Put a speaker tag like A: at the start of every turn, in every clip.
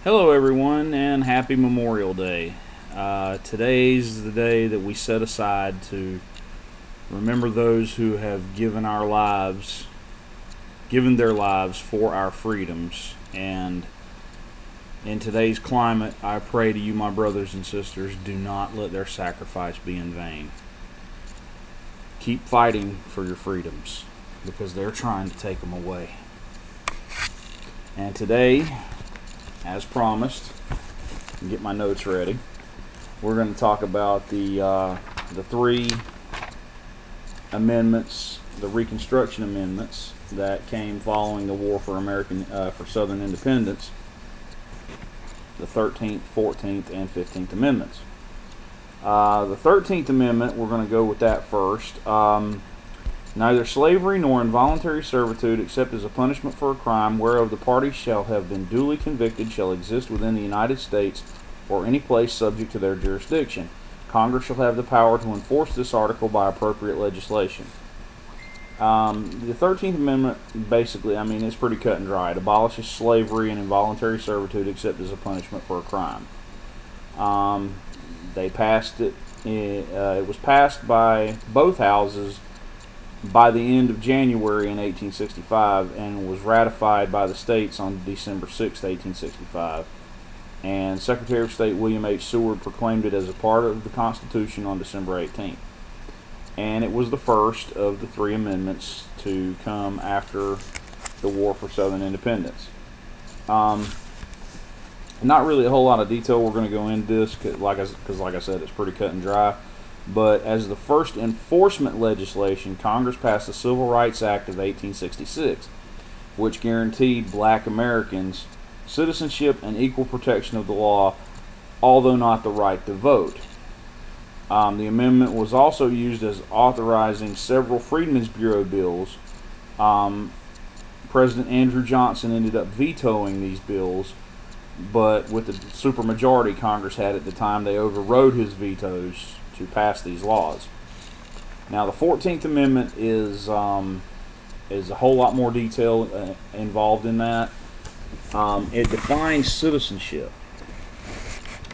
A: Hello, everyone, and happy Memorial Day. Today's the day that we set aside to remember those who have given their lives for our freedoms. And in today's climate, I pray to you, my brothers and sisters, do not let their sacrifice be in vain. Keep fighting for your freedoms because they're trying to take them away. And today, as promised, get my notes ready. We're going to talk about the three amendments, the Reconstruction Amendments that came following the War for Southern Independence, the 13th, 14th, and 15th Amendments. The 13th Amendment, we're going to go with that first. Neither slavery nor involuntary servitude, except as a punishment for a crime whereof the parties shall have been duly convicted, shall exist within the United States or any place subject to their jurisdiction. Congress shall have the power to enforce this article by appropriate legislation. The 13th Amendment, basically, it's pretty cut and dry. It abolishes slavery and involuntary servitude except as a punishment for a crime. They passed it. It was passed by both houses by the end of January in 1865 and was ratified by the states on December 6, 1865. And Secretary of State William H. Seward proclaimed it as a part of the Constitution on December 18th. And it was the first of the three amendments to come after the War for Southern Independence. Not really a whole lot of detail. We're going to go into this because, like I said, it's pretty cut and dry. But as the first enforcement legislation, Congress passed the Civil Rights Act of 1866, which guaranteed black Americans citizenship and equal protection of the law, although not the right to vote. The amendment was also used as authorizing several Freedmen's Bureau bills. President Andrew Johnson ended up vetoing these bills, but with the supermajority Congress had at the time, they overrode his vetoes to pass these laws. Now, the 14th Amendment is a whole lot more detail involved in that. It defines citizenship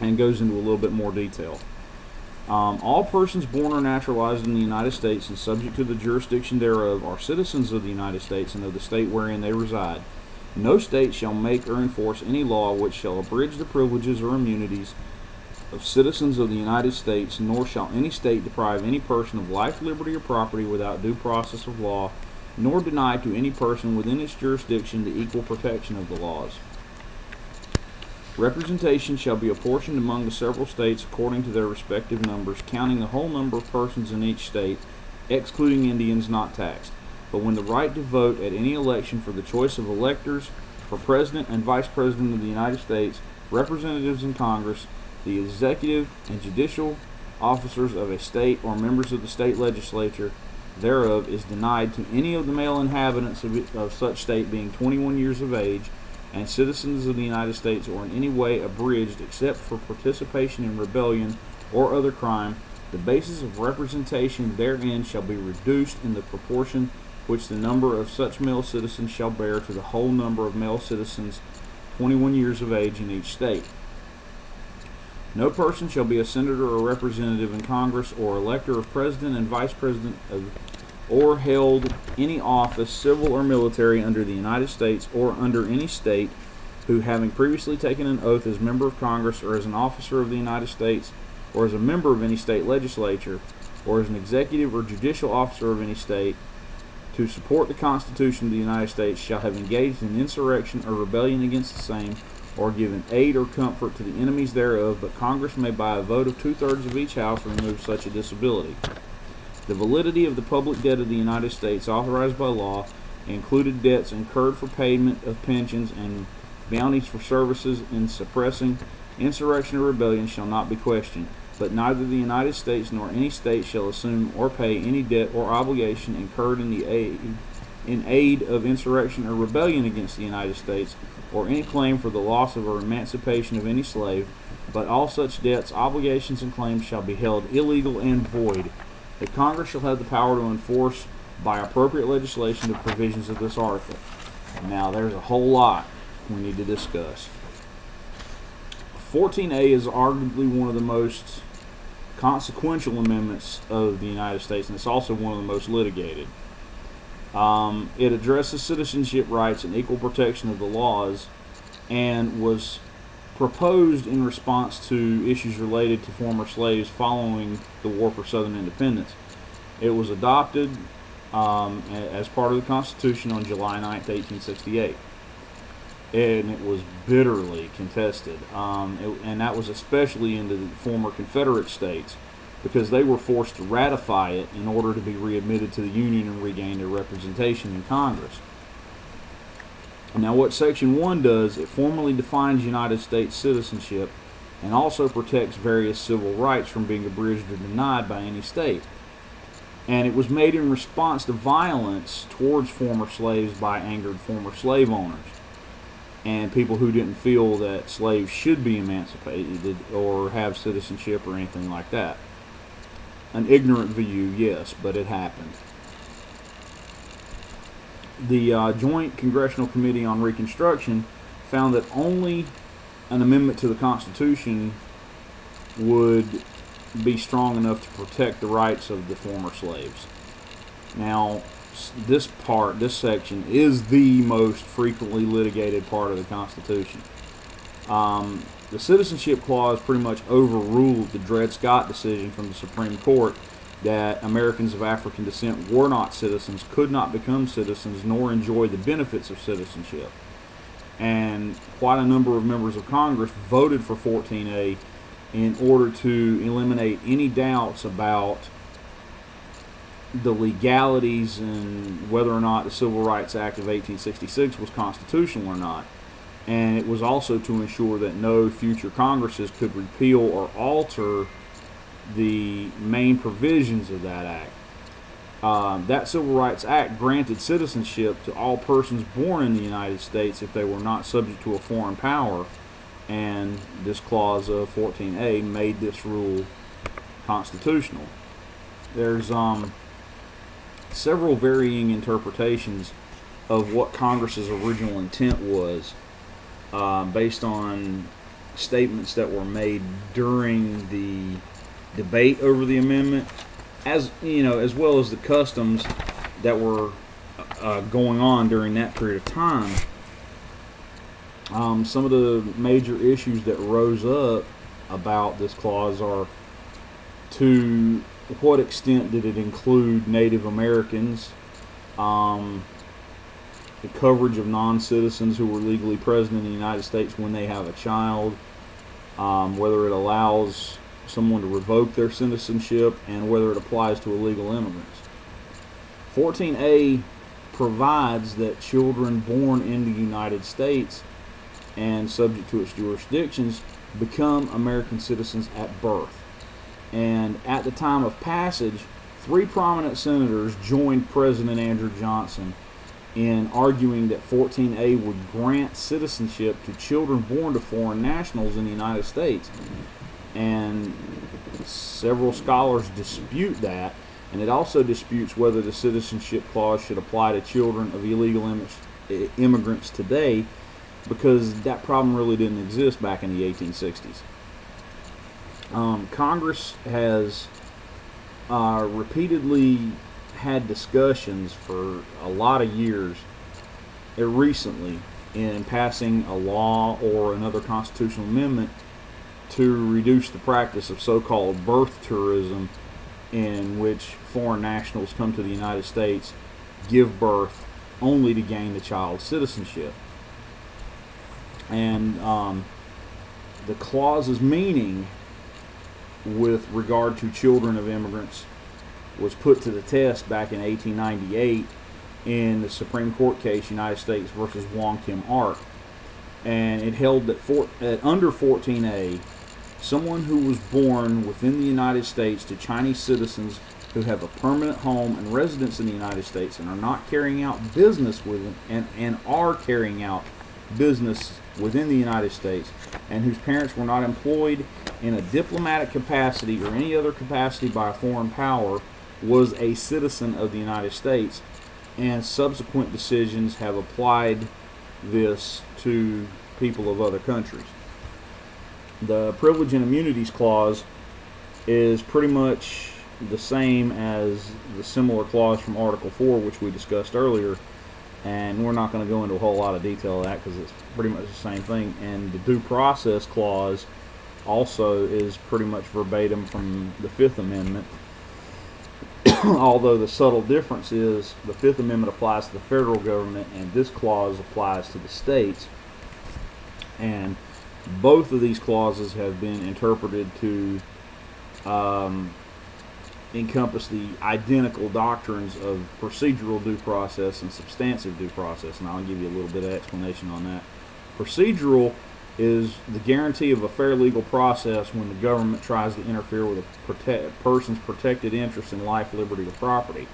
A: and goes into a little bit more detail. All persons born or naturalized in the United States and subject to the jurisdiction thereof are citizens of the United States and of the state wherein they reside. No state shall make or enforce any law which shall abridge the privileges or immunities of citizens of the United States, nor shall any state deprive any person of life, liberty, or property without due process of law, nor deny to any person within its jurisdiction the equal protection of the laws. Representation shall be apportioned among the several states according to their respective numbers, counting the whole number of persons in each state, excluding Indians not taxed. But when the right to vote at any election for the choice of electors for President and Vice President of the United States, representatives in Congress, the executive and judicial officers of a state or members of the state legislature thereof is denied to any of the male inhabitants of such state being 21 years of age and citizens of the United States or in any way abridged except for participation in rebellion or other crime, the basis of representation therein shall be reduced in the proportion which the number of such male citizens shall bear to the whole number of male citizens 21 years of age in each state. No person shall be a senator or representative in Congress or elector of president and vice president or held any office, civil or military, under the United States or under any state, who, having previously taken an oath as member of Congress or as an officer of the United States or as a member of any state legislature or as an executive or judicial officer of any state, to support the Constitution of the United States, shall have engaged in insurrection or rebellion against the same, or given aid or comfort to the enemies thereof, but Congress may by a vote of 2/3 of each house remove such a disability. The validity of the public debt of the United States authorized by law, included debts incurred for payment of pensions and bounties for services in suppressing insurrection or rebellion, shall not be questioned, but neither the United States nor any state shall assume or pay any debt or obligation incurred in aid of insurrection or rebellion against the United States, or any claim for the loss of or emancipation of any slave, but all such debts, obligations, and claims shall be held illegal and void. The Congress shall have the power to enforce by appropriate legislation the provisions of this article. Now, there's a whole lot we need to discuss. 14A is arguably one of the most consequential amendments of the United States, and it's also one of the most litigated. It addresses citizenship rights and equal protection of the laws, and was proposed in response to issues related to former slaves following the War for Southern Independence. It was adopted as part of the Constitution on July 9th, 1868. And it was bitterly contested. And that was especially in the former Confederate states, because they were forced to ratify it in order to be readmitted to the Union and regain their representation in Congress. Now, what Section 1 does, it formally defines United States citizenship and also protects various civil rights from being abridged or denied by any state. And it was made in response to violence towards former slaves by angered former slave owners and people who didn't feel that slaves should be emancipated or have citizenship or anything like that. An ignorant view, yes, but it happened. The Joint Congressional Committee on Reconstruction found that only an amendment to the Constitution would be strong enough to protect the rights of the former slaves. Now, this section is the most frequently litigated part of the Constitution. The Citizenship Clause pretty much overruled the Dred Scott decision from the Supreme Court that Americans of African descent were not citizens, could not become citizens, nor enjoy the benefits of citizenship. And quite a number of members of Congress voted for 14A in order to eliminate any doubts about the legalities and whether or not the Civil Rights Act of 1866 was constitutional or not. And it was also to ensure that no future Congresses could repeal or alter the main provisions of that act. That Civil Rights Act granted citizenship to all persons born in the United States if they were not subject to a foreign power, and this clause of 14A made this rule constitutional. There's several varying interpretations of what Congress's original intent was, based on statements that were made during the debate over the amendment, as well as the customs that were going on during that period of time. Some of the major issues that rose up about this clause are: to what extent did it include Native Americans, the coverage of non-citizens who were legally present in the United States when they have a child, whether it allows someone to revoke their citizenship, and whether it applies to illegal immigrants. 14A provides that children born in the United States and subject to its jurisdictions become American citizens at birth. And at the time of passage, 3 prominent senators joined President Andrew Johnson in arguing that 14A would grant citizenship to children born to foreign nationals in the United States. And several scholars dispute that, and it also disputes whether the Citizenship Clause should apply to children of illegal immigrants today, because that problem really didn't exist back in the 1860s. Congress has repeatedly had discussions for a lot of years recently in passing a law or another constitutional amendment to reduce the practice of so-called birth tourism, in which foreign nationals come to the United States, give birth, only to gain the child's citizenship. And the clause's meaning with regard to children of immigrants was put to the test back in 1898 in the Supreme Court case United States versus Wong Kim Ark. And it held that under 14A, someone who was born within the United States to Chinese citizens who have a permanent home and residence in the United States and are not carrying out business with them, and are carrying out business within the United States, and whose parents were not employed in a diplomatic capacity or any other capacity by a foreign power, was a citizen of the United States. And subsequent decisions have applied this to people of other countries. The Privilege and Immunities Clause is pretty much the same as the similar clause from Article 4, which we discussed earlier, and we're not going to go into a whole lot of detail of that because it's pretty much the same thing. And the Due Process Clause also is pretty much verbatim from the Fifth Amendment, although the subtle difference is the Fifth Amendment applies to the federal government and this clause applies to the states. And both of these clauses have been interpreted to encompass the identical doctrines of procedural due process and substantive due process, and I'll give you a little bit of explanation on that. Procedural is the guarantee of a fair legal process when the government tries to interfere with a person's protected interest in life, liberty, or property.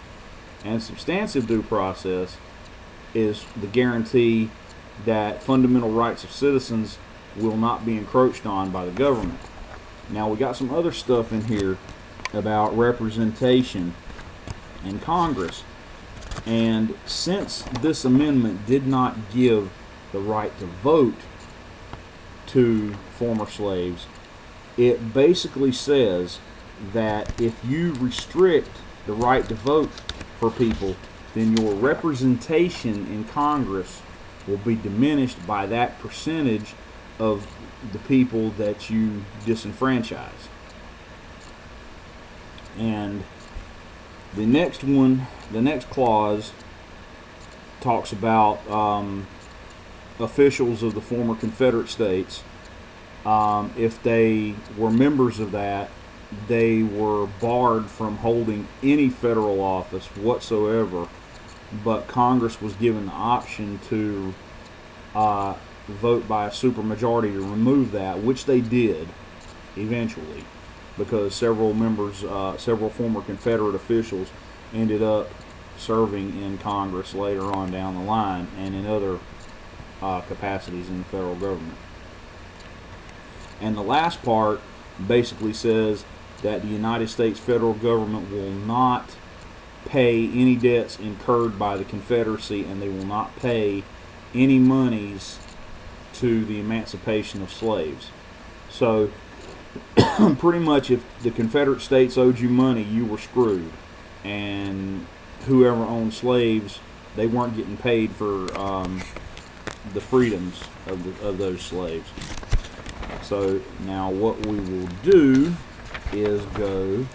A: And substantive due process is the guarantee that fundamental rights of citizens will not be encroached on by the government. Now, we got some other stuff in here about representation in Congress, and since this amendment did not give the right to vote to former slaves, it basically says that if you restrict the right to vote for people, then your representation in Congress will be diminished by that percentage of the people that you disenfranchise. And the next one, the next clause talks about officials of the former Confederate States. If they were members of that, they were barred from holding any federal office whatsoever, but Congress was given the option to vote by a supermajority to remove that, which they did eventually, because several former Confederate officials ended up serving in Congress later on down the line and in other capacities in the federal government. And the last part basically says that the United States federal government will not pay any debts incurred by the Confederacy, and they will not pay any monies to the emancipation of slaves. So pretty much if the Confederate States owed you money, you were screwed, and whoever owned slaves, they weren't getting paid for the freedoms of those slaves. So now what we will do is go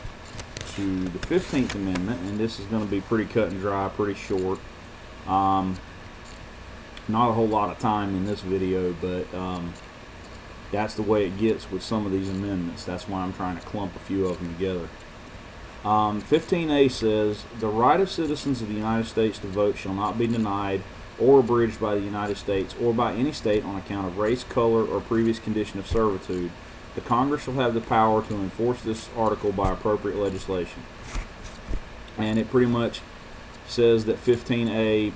A: to the 15th Amendment, and this is going to be pretty cut and dry, pretty short. Not a whole lot of time in this video, but that's the way it gets with some of these amendments. That's why I'm trying to clump a few of them together. 15A says, the right of citizens of the United States to vote shall not be denied or abridged by the United States or by any state on account of race, color, or previous condition of servitude. The Congress shall have the power to enforce this article by appropriate legislation. And it pretty much says that 15A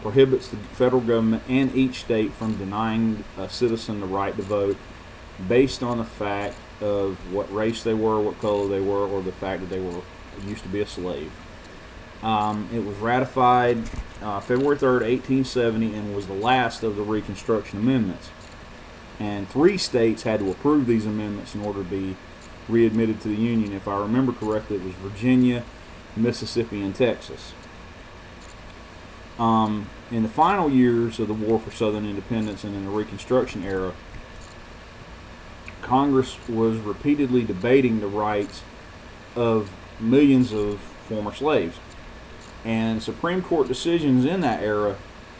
A: prohibits the federal government and each state from denying a citizen the right to vote based on the fact of what race they were, what color they were, or the fact that they used to be a slave. It was ratified February 3rd, 1870, and was the last of the Reconstruction Amendments. And 3 states had to approve these amendments in order to be readmitted to the Union. If I remember correctly, it was Virginia, Mississippi, and Texas. In the final years of the War for Southern Independence and in the Reconstruction era, Congress was repeatedly debating the rights of millions of former slaves. And Supreme Court decisions in that era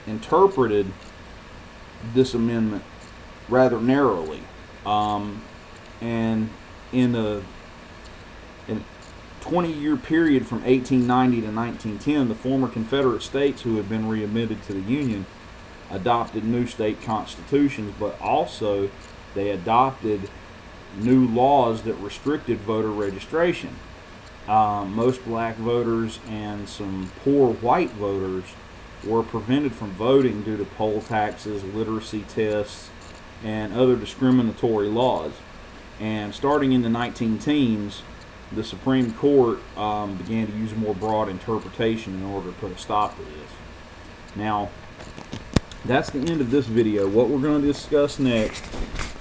A: interpreted this amendment rather narrowly. And in a 20-year period from 1890 to 1910, the former Confederate states who had been readmitted to the Union adopted new state constitutions, but also they adopted new laws that restricted voter registration. Most black voters and some poor white voters were prevented from voting due to poll taxes, literacy tests, and other discriminatory laws. And starting in the 19-teens, the Supreme Court began to use a more broad interpretation in order to put a stop to this. Now, that's the end of this video. What we're going to discuss next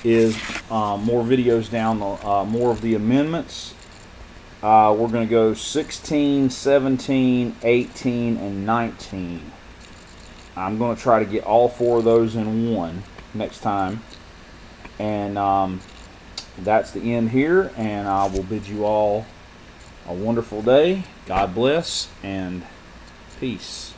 A: is more videos down the more of the amendments. We're going to go 16, 17, 18, and 19. I'm going to try to get all 4 of those in one next time. And that's the end here, and I will bid you all a wonderful day. God bless, and peace.